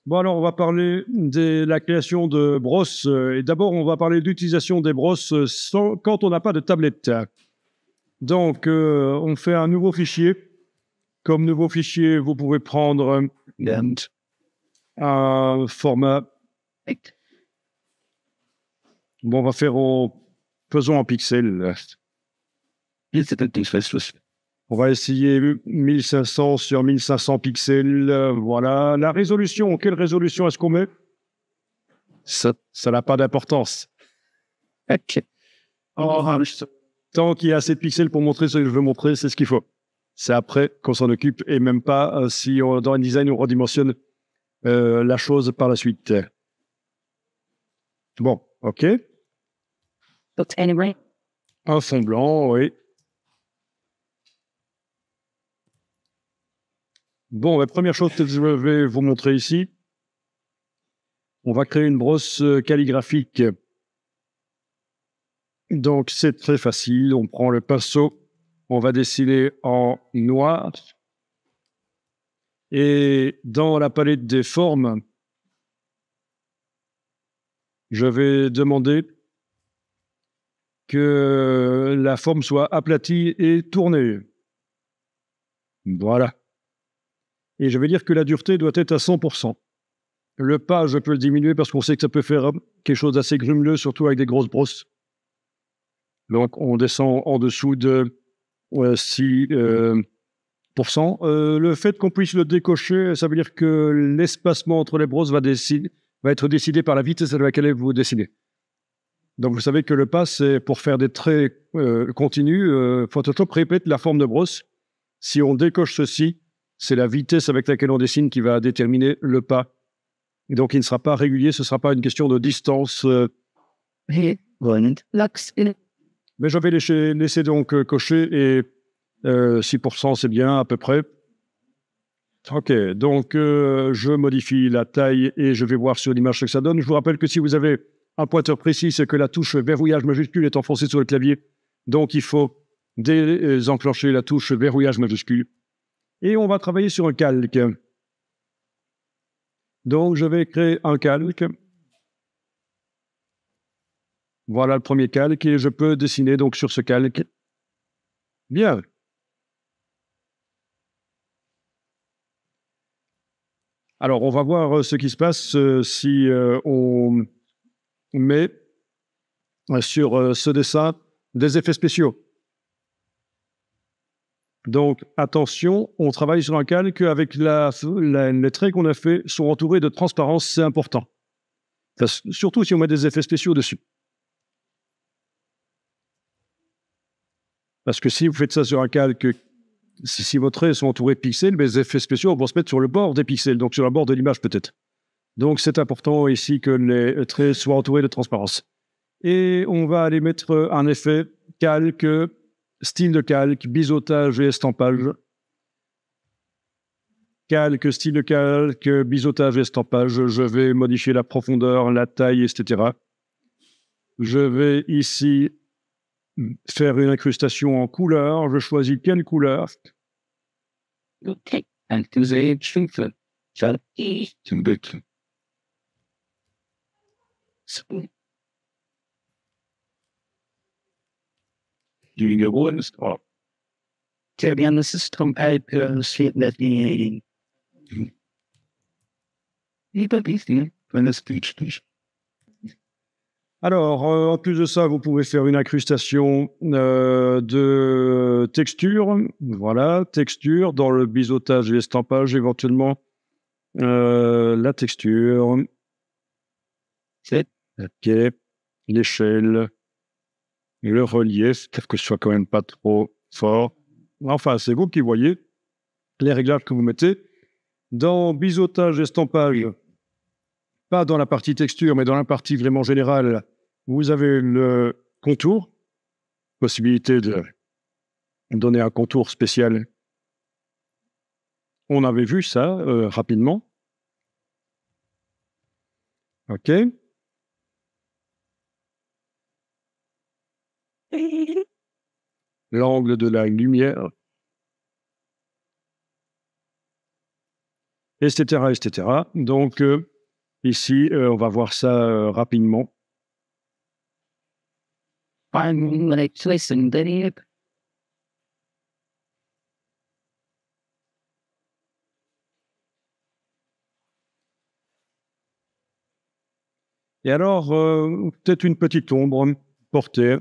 Bon, alors, on va parler de la création de brosses. Et d'abord, on va parler d'utilisation des brosses quand on n'a pas de tablette. Donc, on fait un nouveau fichier. Comme nouveau fichier, vous pouvez prendre un format. Bon, on va faire faisons en pixels. On va essayer 1500 sur 1500 pixels. Voilà. La résolution, quelle résolution est-ce qu'on met? Ça n'a pas d'importance. Tant qu'il y a assez de pixels pour montrer ce que je veux montrer, c'est ce qu'il faut. C'est après qu'on s'en occupe et même pas si dans un design on redimensionne la chose par la suite. Bon, ok. Un fond blanc, oui. Bon, la première chose que je vais vous montrer ici, on va créer une brosse calligraphique. Donc, c'est très facile. On prend le pinceau, on va dessiner en noir. Et dans la palette des formes, je vais demander que la forme soit aplatie et tournée. Voilà. Et je vais dire que la dureté doit être à 100%. Le pas, je peux le diminuer parce qu'on sait que ça peut faire quelque chose d'assez grumeleux, surtout avec des grosses brosses. Donc, on descend en dessous de 6%. Le fait qu'on puisse le décocher, ça veut dire que l'espacement entre les brosses va être décidé par la vitesse à laquelle vous dessinez. Donc, vous savez que le pas, c'est pour faire des traits continus. Photoshop répète la forme de brosse. Si on décoche ceci, c'est la vitesse avec laquelle on dessine qui va déterminer le pas. Et donc, il ne sera pas régulier, ce ne sera pas une question de distance. Mais je vais laisser donc cocher et 6%, c'est bien à peu près. Ok, donc je modifie la taille et je vais voir sur l'image ce que ça donne. Je vous rappelle que si vous avez un pointeur précis, c'est que la touche verrouillage majuscule est enfoncée sur le clavier. Donc, il faut désenclencher la touche verrouillage majuscule. Et on va travailler sur un calque. Donc, je vais créer un calque. Voilà le premier calque et je peux dessiner donc sur ce calque. Bien. Alors, on va voir ce qui se passe si on met sur ce dessin des effets spéciaux. Donc, attention, on travaille sur un calque avec les traits qu'on a fait sont entourés de transparence, c'est important. Surtout si on met des effets spéciaux dessus. Parce que si vous faites ça sur un calque, si vos traits sont entourés de pixels, les effets spéciaux vont se mettre sur le bord des pixels, donc sur le bord de l'image peut-être. Donc, c'est important ici que les traits soient entourés de transparence. Et on va aller mettre un effet calque, style de calque, biseautage et estampage. Calque, style de calque, biseautage et estampage. Je vais modifier la profondeur, la taille, etc. Je vais ici faire une incrustation en couleur. Je choisis quelle couleur. Alors, en plus de ça, vous pouvez faire une incrustation de texture. Voilà, texture dans le biseautage et l'estampage, éventuellement la texture. Ok, l'échelle, le relief, peut-être que ce soit quand même pas trop fort. Enfin, c'est vous qui voyez les réglages que vous mettez. Dans biseautage, estampage, pas dans la partie texture, mais dans la partie vraiment générale, vous avez le contour, possibilité de donner un contour spécial. On avait vu ça rapidement. OK. L'angle de la lumière. etc., etc. Donc, ici, on va voir ça rapidement. Et alors, peut-être une petite ombre portée.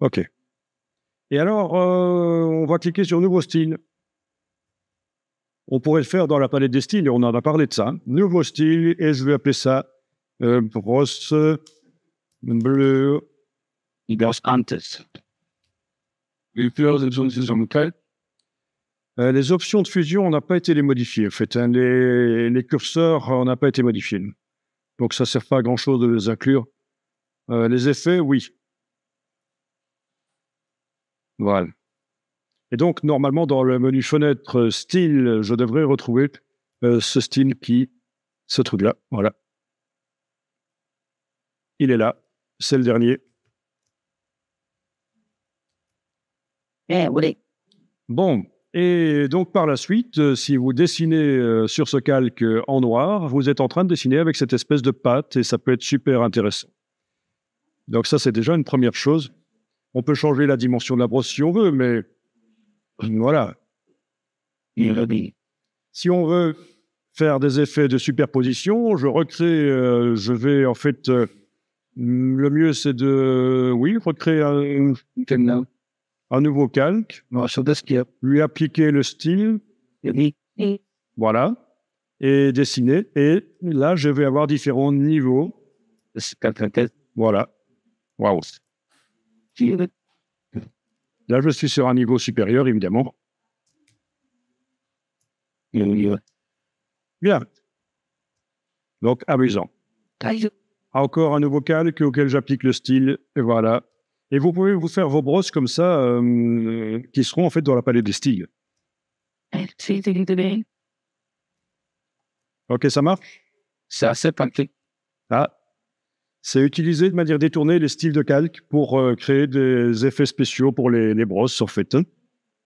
OK. Et alors, on va cliquer sur Nouveau style. On pourrait le faire dans la palette des styles et on en a parlé de ça. Nouveau style et je vais appeler ça brosse bleue. Les options de fusion, on n'a pas été les modifier. En fait, hein. Les curseurs, on n'a pas été modifiés. Donc, ça ne sert pas à grand-chose de les inclure. Les effets, oui. Voilà. Et donc, normalement, dans le menu fenêtre style, je devrais retrouver ce style ce truc-là. Voilà. Il est là. C'est le dernier. Bon. Et donc, par la suite, si vous dessinez sur ce calque en noir, vous êtes en train de dessiner avec cette espèce de patte et ça peut être super intéressant. Donc, ça, c'est déjà une première chose. On peut changer la dimension de la brosse si on veut, mais voilà. Si on veut faire des effets de superposition, je recrée, je vais en fait, le mieux c'est de, oui, recréer un nouveau calque, lui appliquer le style, voilà, et dessiner. Et là, je vais avoir différents niveaux. Voilà. Waouh. Là, je suis sur un niveau supérieur, évidemment. Bien. Donc, amusant. Encore un nouveau calque auquel j'applique le style, et voilà. Et vous pouvez vous faire vos brosses comme ça, qui seront en fait dans la palette des styles. Ok, ça marche? C'est assez pratique. Ah, c'est utiliser de manière détournée les styles de calque pour créer des effets spéciaux pour les brosses, en fait. Hein.